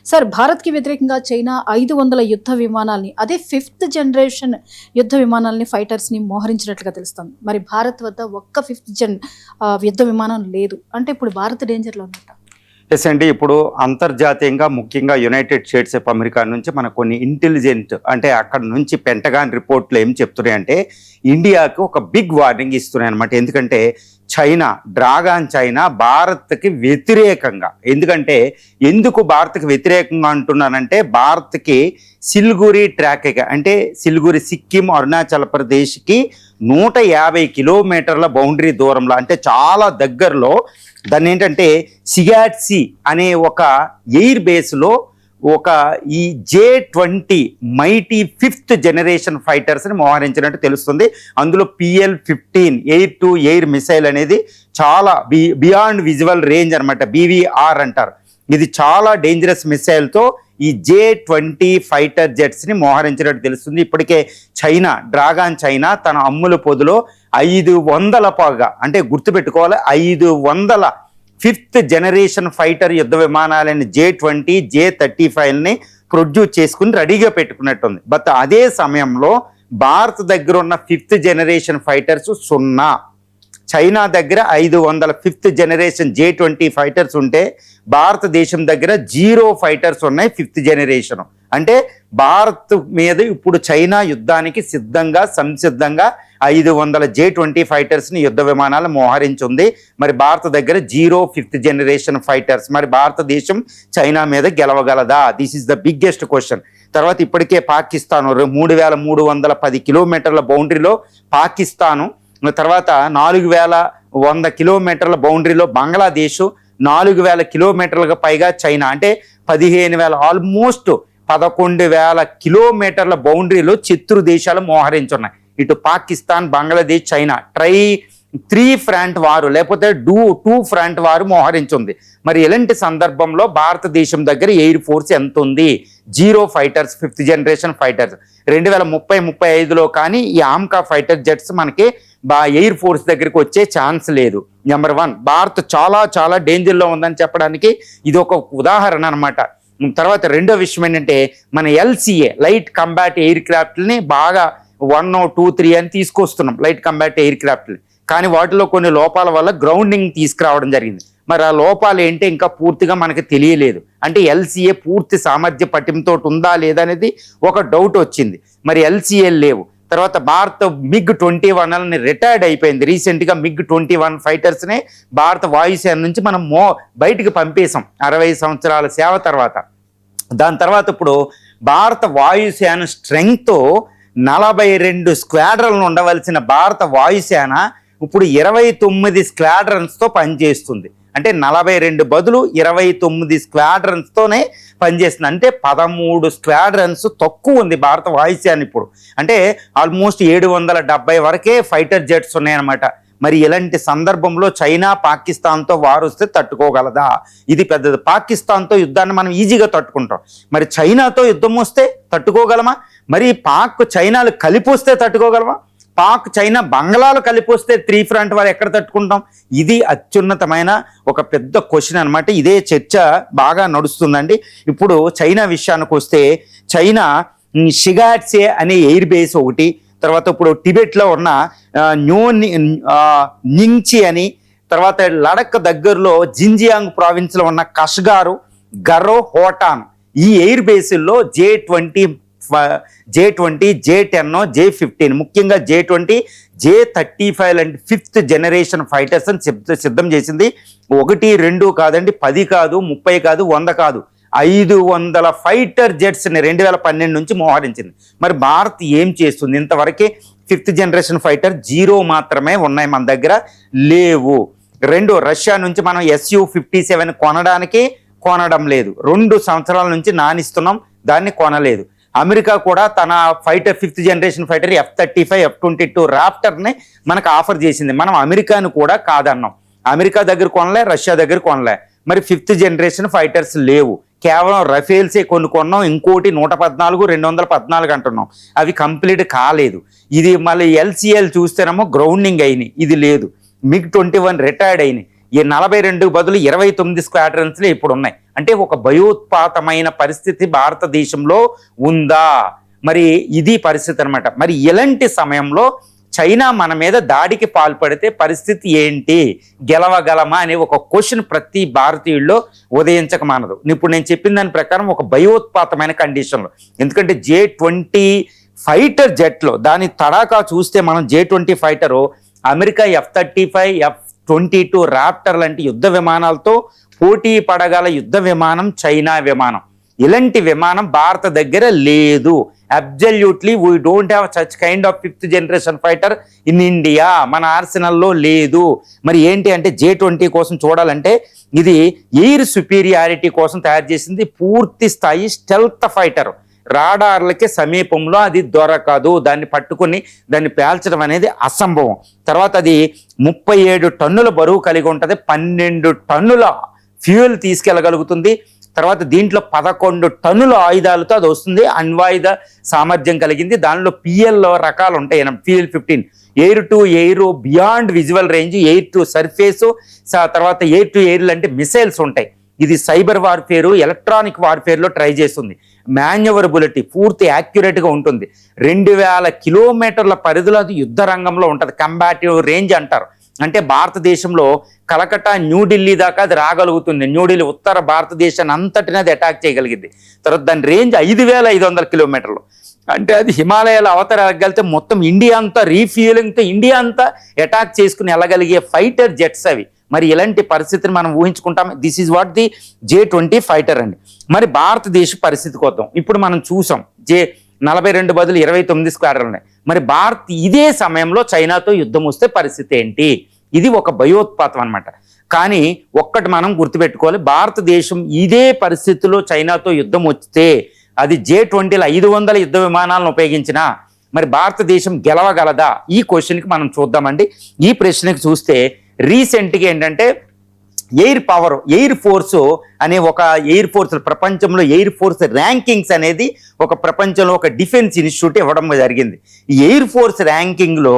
Sir, భారత్‌కి వ్యతిరేకంగా China 500 యుద్ధ విమానాల్ని, అదే 5th జనరేషన్ యుద్ధ విమానాల్ని, ఫైటర్స్‌ని మోహరించినట్లుగా తెలుస్తోంది. మరి భారత్ వద్ద ఒక్క 5th జన్ యుద్ధ విమానం లేదు. అంటే ఇప్పుడు భారత్ డేంజర్‌లో ఉన్నట్టా? ఎస్ అండి. ఇప్పుడు అంతర్జాతీయంగా ముఖ్యంగా యునైటెడ్ స్టేట్స్ ఆఫ్ అమెరికా నుంచి మనకు కొన్ని ఇంటెలిజెంట్ అంటే అక్కడ నుంచి పెంటగాన్ రిపోర్ట్లు ఏం చెప్తున్నాయంటే ఇండియాకి ఒక బిగ్ వార్నింగ్ ఇస్తున్నాయి అనమాట. ఎందుకంటే చైనా, డ్రాగన్ చైనా భారత్కి వ్యతిరేకంగా, ఎందుకంటే ఎందుకు భారత్కి వ్యతిరేకంగా అంటున్నానంటే భారత్కి సిల్గురి ట్రాక్ అంటే సిల్గురి సిక్కిం, అరుణాచల్ ప్రదేశ్కి 150 కిలోమీటర్ల బౌండరీ దూరంలో, అంటే చాలా దగ్గరలో దాన్ని ఏంటంటే సిగాట్సి అనే ఒక ఎయిర్ బేస్లో ఒక ఈ J-20 మైటీ 5th జనరేషన్ ఫైటర్స్ని మోహరించినట్టు తెలుస్తుంది. అందులో PL-15 air to air missile అనేది చాలా బియాండ్ విజువల్ రేంజ్ అనమాట, BVR అంటారు. ఇది చాలా డేంజరస్ మిసైల్తో ఈ J-20 ఫైటర్ జెట్స్ని మోహరించినట్టు తెలుస్తుంది. ఇప్పటికే చైనా, డ్రాగన్ చైనా తన అమ్ముల పొదులో 500 పైగా, అంటే గుర్తుపెట్టుకోవాలి, 500 5th జనరేషన్ ఫైటర్ యుద్ధ విమానాలని J-20, J-35ని ప్రొడ్యూస్ చేసుకుని రెడీగా పెట్టుకున్నట్టుంది. బట్ అదే సమయంలో భారత్ దగ్గర ఉన్న 5th జనరేషన్ ఫైటర్స్ 0. చైనా దగ్గర 500 5th జనరేషన్ J-20 ఫైటర్స్ ఉంటే భారతదేశం దగ్గర 0 ఫైటర్స్ ఉన్నాయి 5th జనరేషన్. అంటే భారత్ మీద ఇప్పుడు చైనా యుద్ధానికి సంసిద్ధంగా 500 J-20 ఫైటర్స్ని యుద్ధ విమానాలు మోహరించింది. మరి భారత దగ్గర 0 5th జనరేషన్ ఫైటర్స్. మరి భారతదేశం చైనా మీద గెలవగలదా? This is the biggest question. తర్వాత ఇప్పటికే పాకిస్తాను 3310 కిలోమీటర్ల బౌండరీలో పాకిస్తాను, తర్వాత 4100 కిలోమీటర్ల బౌండరీలో బంగ్లాదేశ్, 4000 కిలోమీటర్లకు పైగా చైనా, అంటే 15000, ఆల్మోస్ట్ 11,000 కిలోమీటర్ల బౌండరీలో శత్రు దేశాలు మోహరించున్నాయి. ఇటు పాకిస్తాన్, బంగ్లాదేశ్, చైనా 3 ఫ్రంట్ వారు, లేకపోతే 2 ఫ్రంట్ వారు మోహరించింది. మరి ఇలాంటి సందర్భంలో భారతదేశం దగ్గర ఎయిర్ ఫోర్స్ ఎంత ఉంది? 0 ఫైటర్స్ 5th జనరేషన్ ఫైటర్స్. 2030-35లో కానీ ఈ ఆమ్కా ఫైటర్ జెట్స్ మనకి ఎయిర్ ఫోర్స్ దగ్గరికి వచ్చే ఛాన్స్ లేదు. నెంబర్ 1, భారత్ చాలా చాలా డేంజర్లో ఉందని చెప్పడానికి ఇది ఒక ఉదాహరణ అనమాట. తర్వాత రెండో విషయం ఏంటంటే మన LCA లైట్ కంబాట్ ఎయిర్ క్రాఫ్ట్ని బాగా 1, 2, 3 అని తీసుకొస్తున్నాం లైట్ కంబాట్ ఎయిర్ క్రాఫ్ట్ని. కానీ వాటిలో కొన్ని లోపాల వల్ల గ్రౌండింగ్ తీసుకురావడం జరిగింది. మరి ఆ లోపాలు ఏంటి ఇంకా పూర్తిగా మనకి తెలియలేదు. అంటే LCA పూర్తి సామర్థ్య పట్టింతో ఉందా లేదా అనేది ఒక డౌట్ వచ్చింది. మరి LCA లేవు. తర్వాత భారత్ MiG-21ని రిటైర్డ్ అయిపోయింది. రీసెంట్గా MiG-21 ఫైటర్స్ని భారత వాయుసేన నుంచి మనం బయటికి పంపేశాం 60 సంవత్సరాల సేవ తర్వాత. దాని తర్వాత ఇప్పుడు భారత వాయుసేన స్ట్రెంగ్త్ 42 స్క్వాడ్రన్లు ఉండవలసిన భారత వాయుసేన ఇప్పుడు 29 స్క్వాడ్రన్స్తో పనిచేస్తుంది. అంటే 42 బదులు 29 స్క్వాడ్రన్స్తోనే పనిచేస్తుంది. అంటే 13 స్క్వాడ్రన్స్ తక్కువ ఉంది భారత వాయుసేన ఇప్పుడు. అంటే ఆల్మోస్ట్ 770 వరకే ఫైటర్ జెట్స్ ఉన్నాయన్నమాట. మరి ఇలాంటి సందర్భంలో చైనా, పాకిస్తాన్తో వారు వస్తే తట్టుకోగలదా? ఇది పెద్దది. పాకిస్తాన్తో యుద్ధాన్ని మనం ఈజీగా తట్టుకుంటాం. మరి చైనాతో యుద్ధం వస్తే తట్టుకోగలమా? మరి పాక్ చైనాలు కలిపి వస్తే తట్టుకోగలమా? పాక్ చైనా బంగ్లాలు కలిపి వస్తే 3 ఫ్రంట్ వారు ఎక్కడ తట్టుకుంటాం? ఇది అత్యున్నతమైన ఒక పెద్ద క్వశ్చన్ అనమాట. ఇదే చర్చ బాగా నడుస్తుందండి. ఇప్పుడు చైనా విషయానికి వస్తే చైనా షిగాట్సే అనే ఎయిర్ బేస్ ఒకటి, తర్వాత ఇప్పుడు టిబెట్లో ఉన్న నింగ్చి అని, తర్వాత లడక్ దగ్గరలో జింజియాంగ్ ప్రావిన్స్లో ఉన్న కష్గారు, గరో, హోటాన్ ఈ ఎయిర్ బేసుల్లో J-20, J-10, J-15, ముఖ్యంగా J-20, J-35 లాంటి 5th జనరేషన్ ఫైటర్స్ అని సిద్ధం చేసింది. 1, 2 కాదండి, 10 కాదు, 30 కాదు, 100 కాదు, 500 ఫైటర్ జెట్స్ని 2012 నుంచి మోహరించింది. మరి భారత్ ఏం చేస్తుంది? ఇంతవరకే 5th జనరేషన్ ఫైటర్ 0 మాత్రమే ఉన్నాయి, మన దగ్గర లేవు. 2, రష్యా నుంచి మనం Su-57 కొనడం లేదు. 2 సంవత్సరాల నుంచి నానిస్తున్నాం, దాన్ని కొనలేదు. అమెరికా కూడా తన fighter 5th generation fighter F-35, F-22 రాప్టర్ని మనకు ఆఫర్ చేసింది. మనం అమెరికాను కూడా కాదన్నాం. అమెరికా దగ్గర కొనలే, రష్యా దగ్గర కొనలే. మరి 5th జనరేషన్ ఫైటర్స్ లేవు. కేవలం రఫేల్సే కొన్నాం. ఇంకోటి 114, 214 అంటున్నాం. అవి కంప్లీట్ కాలేదు. ఇది మళ్ళీ LCL చూస్తేనేమో గ్రౌండింగ్ అయినాయి, ఇది లేదు. MiG-21 రిటైర్డ్ అయినాయి. ఈ 42 బదులు 29 స్క్వాడ్రన్స్లు ఇప్పుడు ఉన్నాయి. అంటే ఒక భయోత్పాతమైన పరిస్థితి భారతదేశంలో ఉందా? మరి ఇది పరిస్థితి అనమాట. మరి ఇలాంటి సమయంలో చైనా మన మీద దాడికి పాల్పడితే పరిస్థితి ఏంటి, గెలవగలమా అనే ఒక క్వశ్చన్ ప్రతి భారతీయుల్లో ఉదయించక మానదు. ఇప్పుడు నేను చెప్పిన దాని ప్రకారం ఒక భయోత్పాతమైన కండిషన్లో, ఎందుకంటే J-20 ఫైటర్ జెట్లో దాని తడాకా చూస్తే మనం J-20 fighter America F-35 F-22 Raptor లాంటి యుద్ధ విమానాలతో పోటీ పడగల యుద్ధ విమానం చైనా విమానం. ఇలాంటి విమానం భారత దగ్గర లేదు. Absolutely we don't have such kind of 5th generation fighter in India. మన ఆర్సెనల్లో లేదు. మరి ఏంటి అంటే J-20 కోసం చూడాలంటే ఇది ఎయిర్ సుపీరియారిటీ కోసం తయారు చేసింది పూర్తి స్థాయి స్టెల్త్ ఫైటర్. రాడార్లకి సమీపంలో అది దొరకదు. దాన్ని పట్టుకుని దాన్ని పేల్చడం అనేది అసంభవం. తర్వాత అది 37 టన్నుల బరువు కలిగి ఉంటుంది. 12 టన్నుల ఫ్యూయల్ తీసుకెళ్ళగలుగుతుంది. తర్వాత దీంట్లో 11 టన్నుల ఆయుధాలతో అది వస్తుంది. అణ్వాయుధ సామర్థ్యం కలిగింది. దానిలో PL రకాలు ఉంటాయి. PL-15 air to air, beyond visual range, air to surface, తర్వాత ఎయిర్ టు ఎయిర్ అంటే మిసైల్స్ ఉంటాయి. ఇది సైబర్ వార్ఫేరు, ఎలక్ట్రానిక్ వార్ఫేర్లో ట్రై చేస్తుంది. మాన్యువరబిలిటీ పూర్తి యాక్యురేట్గా ఉంటుంది. 2000 కిలోమీటర్ల పరిధిలో అది యుద్ధ రంగంలో ఉంటుంది. కంబాటివ్ రేంజ్ అంటారు. అంటే భారతదేశంలో కలకట్టా, న్యూఢిల్లీ దాకా అది రాగలుగుతుంది. న్యూఢిల్లీ ఉత్తర భారతదేశాన్ని అంతటిని అది అటాక్ చేయగలిగింది. తర్వాత దాని రేంజ్ 5500 కిలోమీటర్లు. అంటే అది హిమాలయాల అవతల వెళ్ళగలిగితే మొత్తం ఇండియా అంతా రీఫ్యూలింగ్తో ఇండియా అంతా అటాక్ చేసుకుని వెళ్ళగలిగే ఫైటర్ జెట్స్ అవి. మరి ఇలాంటి పరిస్థితిని మనం ఊహించుకుంటాం. This is what the J-20 fighter అండి. మరి భారతదేశ పరిస్థితికి వద్దాం. ఇప్పుడు మనం చూసాం J-42 బదులు 29 స్క్వాడ్రన్లు ఉన్నాయి. మరి భారత్ ఇదే సమయంలో చైనాతో యుద్ధం వస్తే పరిస్థితి ఏంటి? ఇది ఒక భయోత్పాతం అనమాట. కానీ ఒక్కటి మనం గుర్తుపెట్టుకోవాలి, భారతదేశం ఇదే పరిస్థితిలో చైనాతో యుద్ధం వస్తే అది J-20 500 యుద్ధ విమానాలను ఉపయోగించినా మరి భారతదేశం గెలవగలదా? ఈ క్వశ్చన్కి మనం చూద్దామండి. ఈ ప్రశ్నకి చూస్తే రీసెంట్గా ఏంటంటే ఎయిర్ పవర్, ఎయిర్ ఫోర్సు అనే ఒక ఎయిర్ ఫోర్స్ ప్రపంచంలో ఎయిర్ ఫోర్స్ ర్యాంకింగ్స్ అనేది ఒక ప్రపంచంలో ఒక డిఫెన్స్ ఇన్స్టిట్యూట్ ఇవ్వడం జరిగింది. ఈ ఎయిర్ ఫోర్స్ ర్యాంకింగ్లో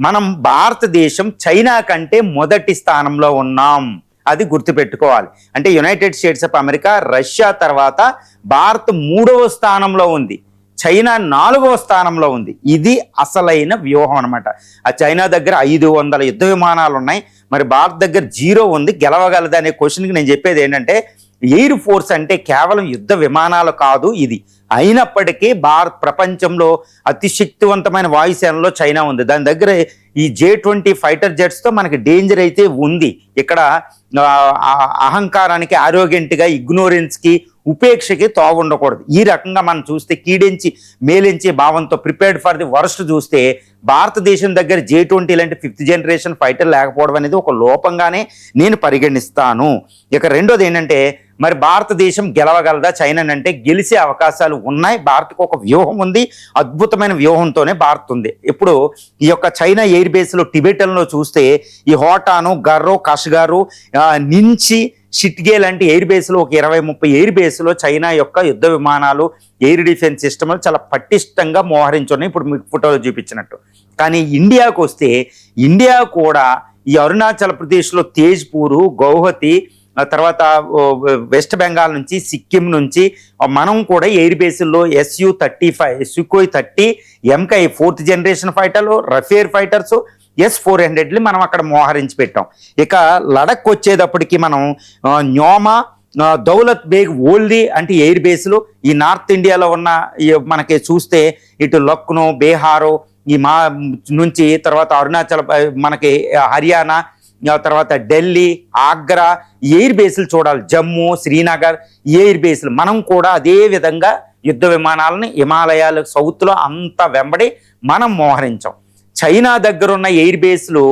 మనం భారతదేశం చైనా కంటే మొదటి స్థానంలో ఉన్నాం. అది గుర్తుపెట్టుకోవాలి. అంటే United states of America, Russia తర్వాత భారత్ 3వ స్థానంలో ఉంది, చైనా 4వ స్థానంలో ఉంది. ఇది అసలైన వ్యూహం అనమాట. ఆ చైనా దగ్గర 500 యుద్ధ విమానాలు ఉన్నాయి. మరి భారత్ దగ్గర 0 ఉంది. గెలవగలదు అనే క్వశ్చన్కి నేను చెప్పేది ఏంటంటే ఎయిర్ ఫోర్స్ అంటే కేవలం యుద్ధ విమానాలు కాదు ఇది. అయినప్పటికీ ప్రపంచంలో అతి శక్తివంతమైన వాయుసేనలో చైనా ఉంది. దాని దగ్గర ఈ J-20 ఫైటర్ జెట్స్తో మనకి డేంజర్ అయితే ఉంది. ఇక్కడ అహంకారానికి, ఆరోగ్యంట్గా, ఇగ్నోరెన్స్కి, ఉపేక్షకి తోవ ఉండకూడదు. ఈ రకంగా మనం చూస్తే కీడించి మేలించే భావంతో ప్రిపేర్డ్ ఫర్ ది వర్స్ట్ చూస్తే భారతదేశం దగ్గర J-20 లాంటి 5th జనరేషన్ ఫైటర్ లేకపోవడం అనేది ఒక లోపంగానే నేను పరిగణిస్తాను. ఇక రెండోది ఏంటంటే మరి భారతదేశం గెలవగలదా చైనా అంటే గెలిచే అవకాశాలు ఉన్నాయి. భారత్కు ఒక వ్యూహం ఉంది. అద్భుతమైన వ్యూహంతోనే భారత్ ఉంది. ఇప్పుడు ఈ యొక్క చైనా ఎయిర్ బేస్లో టిబెటన్లో చూస్తే ఈ హోటాను, గర్రో, కష్గారు నుంచి షిట్గే లాంటి ఎయిర్ బేస్లో ఒక 20-30 ఎయిర్ బేస్లో చైనా యొక్క యుద్ధ విమానాలు, ఎయిర్ డిఫెన్స్ సిస్టమ్లు చాలా పటిష్టంగా మోహరించున్నాయి. ఇప్పుడు మీకు ఫోటోలో చూపించినట్టు. కానీ ఇండియాకు వస్తే ఇండియా కూడా ఈ అరుణాచల్ ప్రదేశ్లో తేజ్పూరు, గౌహతి, తర్వాత వెస్ట్ బెంగాల్ నుంచి, సిక్కిం నుంచి మనం కూడా ఎయిర్ బేసుల్లో Su-35, Sukhoi 30, MKI 4th generation ఫైటర్లు, రఫేర్ ఫైటర్స్, S-400లు మనం అక్కడ మోహరించి పెట్టాం. ఇక లడక్ వచ్చేటప్పటికి మనం న్యోమా, దౌలత్ బేగ్, ఓల్దీ అంటే ఎయిర్ బేస్లు ఈ నార్త్ ఇండియాలో ఉన్న మనకి చూస్తే ఇటు లక్నో, బీహారు ఈ నుంచి, తర్వాత అరుణాచల్, మనకి హర్యానా, తర్వాత ఢిల్లీ, ఆగ్రా ఎయిర్ బేస్లు చూడాలి. జమ్మూ, శ్రీనగర్ ఎయిర్ బేస్లు మనం కూడా అదే విధంగా యుద్ధ విమానాలని హిమాలయాల సౌత్లో అంత వెంబడి మనం మోహరించాం. చైనా దగ్గర ఉన్న ఎయిర్ బేస్లు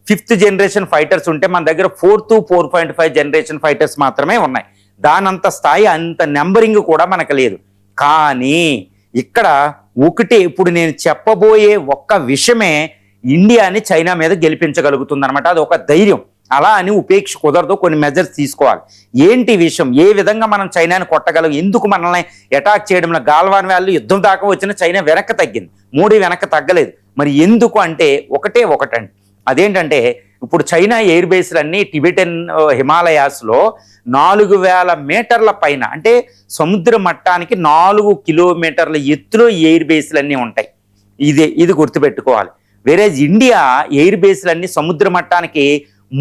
5th జనరేషన్ ఫైటర్స్ ఉంటే మన దగ్గర 4th, 4.5 జనరేషన్ ఫైటర్స్ మాత్రమే ఉన్నాయి. దానంత స్థాయి, అంత నెంబరింగ్ కూడా మనకు లేదు. కానీ ఇక్కడ ఒకటి ఇప్పుడు నేను చెప్పబోయే ఒక్క విషయమే ఇండియాని చైనా మీద గెలిపించగలుగుతుంది అనమాట. అది ఒక ధైర్యం. అలా అని ఉపేక్ష కుదరదు. కొన్ని మెజర్స్ తీసుకోవాలి. ఏంటి విషయం? ఏ విధంగా మనం చైనాని కొట్టగలం? ఎందుకు మనల్ని అటాక్ చేయడంలో గాల్వాన్ వ్యాలీ యుద్ధం దాకా వచ్చిన చైనా వెనక్కి తగ్గింది, మోడీ వెనక్కి తగ్గలేదు. మరి ఎందుకు అంటే ఒకటండి, అదేంటంటే ఇప్పుడు చైనా ఎయిర్ బేస్లన్నీ టిబెటన్ హిమాలయాస్లో 4000 మీటర్ల పైన, అంటే సముద్ర మట్టానికి 4 కిలోమీటర్ల ఎత్తులో ఎయిర్ బేస్లన్నీ ఉంటాయి. ఇది గుర్తుపెట్టుకోవాలి. వేరే ఇండియా ఎయిర్ బేస్లన్నీ సముద్ర మట్టానికి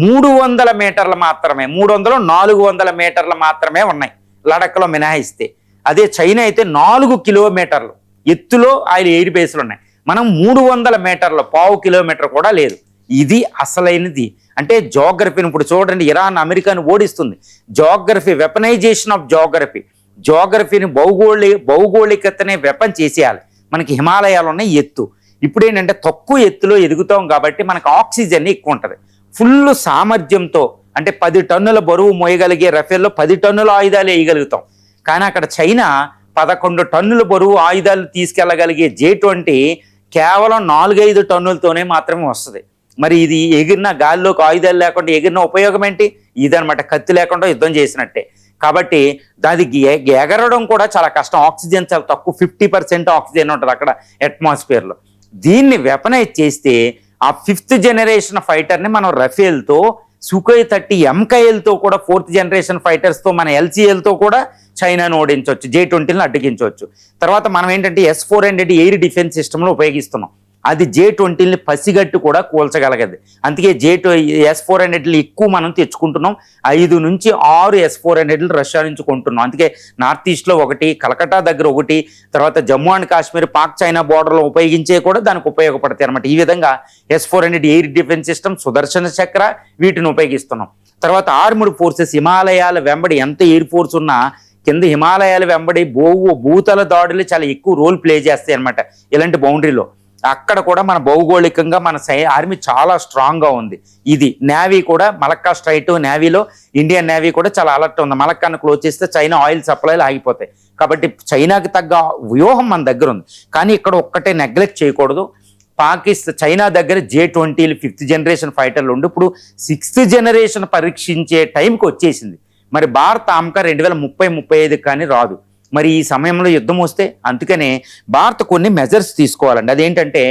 300 మీటర్లు మాత్రమే, 300-400 మీటర్లు మాత్రమే ఉన్నాయి, లడఖ్లో మినహాయిస్తే. అదే చైనా అయితే 4 కిలోమీటర్లు ఎత్తులో ఆయన ఎయిర్ బేస్లు ఉన్నాయి. మనం 300 మీటర్లు, 1/2 కిలోమీటర్ కూడా లేదు. ఇది అసలైనది. అంటే జోగ్రఫీని ఇప్పుడు చూడండి, ఇరాన్ అమెరికాని ఓడిస్తుంది. జోగ్రఫీ, వెపనైజేషన్ ఆఫ్ జోగ్రఫీని భౌగోళికతనే వెపన్ చేసేయాలి. మనకి హిమాలయాలు ఉన్నాయి, ఎత్తు. ఇప్పుడు ఏంటంటే తక్కువ ఎత్తులో ఎదుగుతాం కాబట్టి మనకు ఆక్సిజన్ ఎక్కువ ఉంటుంది. ఫుల్ సామర్థ్యంతో, అంటే 10 టన్నుల బరువు మోయగలిగే రఫేల్లో 10 టన్నుల ఆయుధాలు వేయగలుగుతాం. కానీ అక్కడ చైనా 11 టన్నుల బరువు ఆయుధాలు తీసుకెళ్లగలిగే J-20 కేవలం 4-5 టన్నులతోనే మాత్రమే వస్తుంది. మరి ఇది ఎగిరిన, గాలిలోకి ఆయుధాలు లేకుండా ఎగిరిన ఉపయోగం ఏంటి? ఇదనమాట, కత్తి లేకుండా యుద్ధం చేసినట్టే. కాబట్టి దాది ఎగరడం కూడా చాలా కష్టం. ఆక్సిజన్ చాలా తక్కువ, 50% ఆక్సిజన్ ఉంటుంది అక్కడ అట్మాస్ఫియర్లో. దీన్ని వెపనైజ్ చేస్తే ఆ 5th జనరేషన్ ఫైటర్ని మనం రఫేల్తో, సుఖోయ్ 30 MKLతో కూడా, 4th జనరేషన్ ఫైటర్స్తో, మన LCLతో కూడా చైనాను ఓడించవచ్చు, J-20ని అడ్డగించవచ్చు. తర్వాత మనం ఏంటంటే S-400 ఎయిర్ డిఫెన్స్ సిస్టమ్లో ఉపయోగిస్తున్నాం. అది J-20ని పసిగట్టు కూడా కూల్చగలగదు. అందుకే S-400 ఎక్కువ మనం తెచ్చుకుంటున్నాం. 5 నుంచి 6 S-400 రష్యా నుంచి కొంటున్నాం. అందుకే నార్త్ ఈస్ట్లో ఒకటి, కలకట్టా దగ్గర ఒకటి, తర్వాత జమ్మూ అండ్ కాశ్మీర్ పాక్ చైనా బోర్డర్లో ఉపయోగించే కూడా దానికి ఉపయోగపడతాయి అనమాట. ఈ విధంగా S-400 ఎయిర్ డిఫెన్స్ సిస్టమ్, సుదర్శన చక్ర, వీటిని ఉపయోగిస్తున్నాం. తర్వాత ఆర్మ్డ్ ఫోర్సెస్, హిమాలయాల వెంబడి ఎంత ఎయిర్ ఫోర్స్ ఉన్నా కింద హిమాలయాల వెంబడి భూతల దాడులు చాలా ఎక్కువ రోల్ ప్లే చేస్తాయి అనమాట ఇలాంటి బౌండరీలో. అక్కడ కూడా మన భౌగోళికంగా మన ఆర్మీ చాలా స్ట్రాంగ్గా ఉంది. ఇది నేవీ కూడా, మలక్కా స్ట్రైట్ నేవీలో ఇండియన్ నేవీ కూడా చాలా అలర్ట్ ఉంది. మలక్కాను క్లోజ్ చేస్తే చైనా ఆయిల్ సప్లైలు ఆగిపోతాయి. కాబట్టి చైనాకి తగ్గ వ్యూహం మన దగ్గర ఉంది. కానీ ఇక్కడ ఒక్కటే నెగ్లెక్ట్ చేయకూడదు. చైనా దగ్గర J-20 5th జనరేషన్ ఫైటర్లు ఉండి ఇప్పుడు 6th జనరేషన్ పరీక్షించే టైంకి వచ్చేసింది. మరి భారత్ ఆమెక 2030-35 కానీ రాదు. మరి ఈ సమయంలో యుద్ధం వస్తే, అందుకనే భారత్ కొన్ని మెజర్స్ తీసుకోవాలండి. అదేంటంటే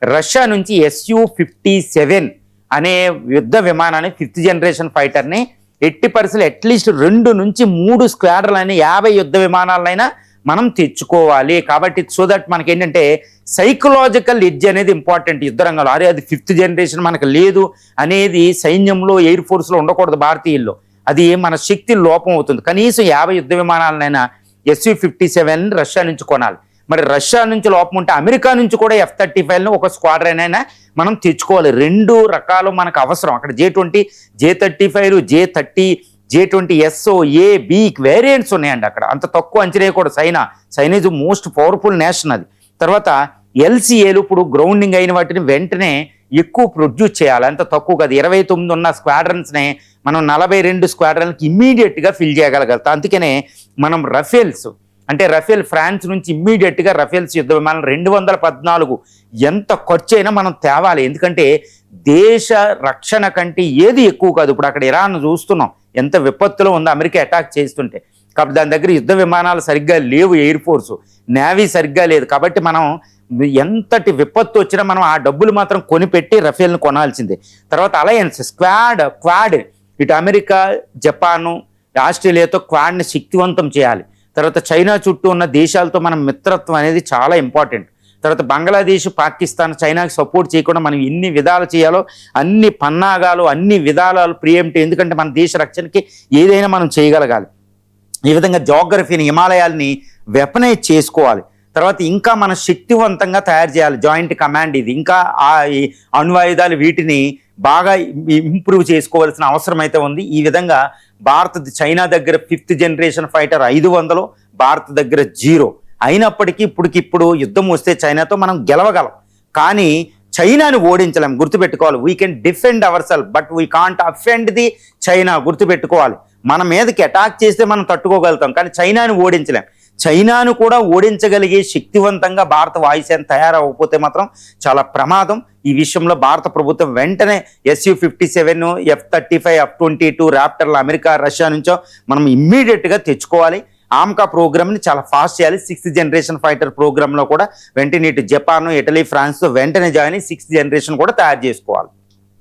రష్యా నుంచి Su-57 అనే యుద్ధ విమానాన్ని, 5th జనరేషన్ ఫైటర్ని ఎట్టి పరిస్థితులు అట్లీస్ట్ 2 నుంచి 3 స్క్వాడ్రన్లైనా, 50 యుద్ధ విమానాలైనా మనం తెచ్చుకోవాలి. కాబట్టి సో దట్ మనకేంటంటే సైకలాజికల్ ఎడ్జ్ అనేది ఇంపార్టెంట్ యుద్ధ రంగంలో. అరే అది 5th జనరేషన్ మనకు లేదు అనేది సైన్యంలో, ఎయిర్ ఫోర్స్లో ఉండకూడదు భారతీయుల్లో. అది మన శక్తి లోపం అవుతుంది. కనీసం 50 యుద్ధ విమానాలనైనా Su-57 రష్యా నుంచి కొనాలి. మరి రష్యా నుంచి లోపం ఉంటే అమెరికా నుంచి కూడా F-35 ఒక స్క్వాడ్రన్ అయినా మనం తెచ్చుకోవాలి. 2 రకాలు మనకు అవసరం. అక్కడ J-20, J-35, J-20S, A, B variants ఉన్నాయండి అక్కడ. అంత తక్కువ అంచనా కూడా. China is most powerful nation అది. తర్వాత LCAలు ఇప్పుడు గ్రౌండింగ్ అయిన వాటిని వెంటనే ఎక్కువ ప్రొడ్యూస్ చేయాలి. అంత తక్కువ కాదు. 29 ఉన్న స్క్వాడ్రన్స్నే మనం 42 స్క్వాడ్రన్లకి ఇమ్మీడియట్గా ఫిల్ చేయగలగలుగుతాం. అందుకనే మనం రఫేల్స్, అంటే రఫేల్ ఫ్రాన్స్ నుంచి ఇమ్మీడియట్గా రఫేల్స్ యుద్ధ విమానం 214 ఎంత ఖర్చు అయినా మనం తేవాలి. ఎందుకంటే దేశ రక్షణ కంటే ఏది ఎక్కువ కాదు. ఇప్పుడు అక్కడ ఇరాన్ చూస్తున్నాం ఎంత విపత్తులో ఉందో, అమెరికా అటాక్ చేస్తుంటే. కాబట్టి దాని దగ్గర యుద్ధ విమానాలు సరిగ్గా లేవు, ఎయిర్ ఫోర్సు, నేవీ సరిగ్గా లేదు. కాబట్టి మనం ఎంతటి విపత్తు వచ్చినా మనం ఆ డబ్బులు మాత్రం కొనిపెట్టి రఫేల్ని కొనాల్సిందే. తర్వాత అలయన్స్, క్వాడ్, ఇటు అమెరికా, జపాను, ఆస్ట్రేలియాతో క్వాడ్ని శక్తివంతం చేయాలి. తర్వాత చైనా చుట్టూ ఉన్న దేశాలతో మనం మిత్రత్వం అనేది చాలా ఇంపార్టెంట్. తర్వాత బంగ్లాదేశ్, పాకిస్తాన్ చైనాకి సపోర్ట్ చేయకుండా మనం ఎన్ని విధాలు చేయాలో అన్ని పన్నాగాలు, అన్ని విధాలు ప్రియంటి. ఎందుకంటే మన దేశ రక్షణకి ఏదైనా మనం చేయగలగాలి. ఈ విధంగా జోగ్రఫీని, హిమాలయాల్ని వెపనైజ్ చేసుకోవాలి. తర్వాత ఇంకా మన శక్తివంతంగా తయారు చేయాలి జాయింట్ కమాండ్. ఇది ఇంకా ఆ అణ్వాయుధాలు వీటిని బాగా ఇంప్రూవ్ చేసుకోవాల్సిన అవసరం అయితే ఉంది. ఈ విధంగా చైనా దగ్గర 5th జనరేషన్ ఫైటర్ 500, భారత్ దగ్గర 0 అయినప్పటికీ ఇప్పటికిప్పుడు యుద్ధం వస్తే చైనాతో మనం గెలవగలం, కానీ చైనాని ఓడించలేం. గుర్తుపెట్టుకోవాలి. We can defend our self but we can't offend the China. గుర్తుపెట్టుకోవాలి. మన మీదకి అటాక్ చేస్తే మనం తట్టుకోగలుగుతాం, కానీ చైనాని ఓడించలేం. చైనాను కూడా ఓడించగలిగే శక్తివంతంగా భారత వాయుసేన తయారవకపోతే మాత్రం చాలా ప్రమాదం. ఈ విషయంలో భారత ప్రభుత్వం వెంటనే Su-57, F-35, F-22 ర్యాప్టర్లు America, Russia నుంచో మనం ఇమ్మీడియట్గా తెచ్చుకోవాలి. ఆమ్కా ప్రోగ్రామ్ని చాలా ఫాస్ట్ చేయాలి. 6th జనరేషన్ ఫైటర్ ప్రోగ్రాంలో కూడా వెంటనే ఇటు జపాన్, ఇటలీ, ఫ్రాన్స్తో వెంటనే జాయిన్ అయ్యి 6th జనరేషన్ కూడా తయారు చేసుకోవాలి.